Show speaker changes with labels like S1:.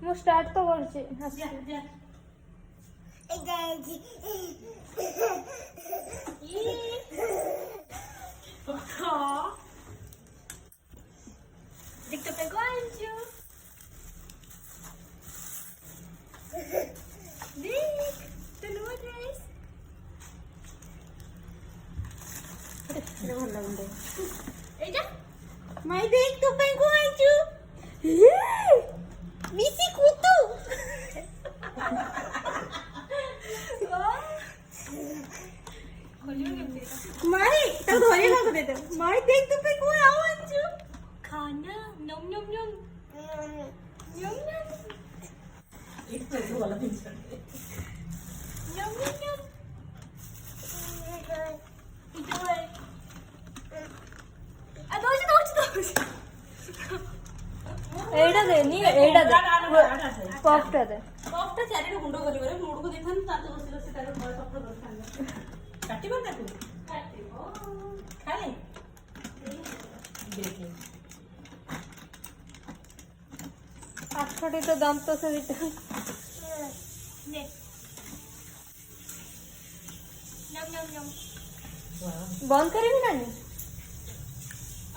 S1: ମୁଁ ଷ୍ଟାର୍ଟ ତ କରୁଛି
S2: ଯା ଯା देख तो पे गोंजू देख तो नो ड्रेस
S1: ଭଲ ଲାଗୁନି
S2: एजा
S1: ମାଇ ଦେਖ ତୋ ପାଇଁ କଣ ଆଣିଛୁ ମିଶି କୁତୁ
S2: खोलियो केमती
S1: ମାଇ ତାକୁ ଧରିବାକୁ ଦେ ଦେ ମାଇ ଦେख ତୋ ପାଇଁ କଣ ଆଉ ଆଣିଛୁ
S2: खाना नम नम नम नम नम
S3: एक तो वाला पिक्चर
S2: नम नम नम इधर है आ दोच
S1: ଏଇଟା ଦେନି ଏଇଟା ଦେ ପଫଟା ଦେ
S3: କଫଟା ଚାରିଟା ଗୁଣ୍ଡ କରିବରେ ମୁଡକୁ ଦେଇଥାନ୍ତି ତାତ ବସି ବସି ତାର ସଫଳ କରିଥାନ୍ତି କାଟିବ ତାକୁ
S2: काटिबो
S3: ଖାଏ ଦେଖେ
S1: ଆଠଟି ତ ଦାନ୍ତ ସେ ଭିତରେ
S2: ने नम नम नम
S1: ବନ୍ଦ କରିବି ନାନି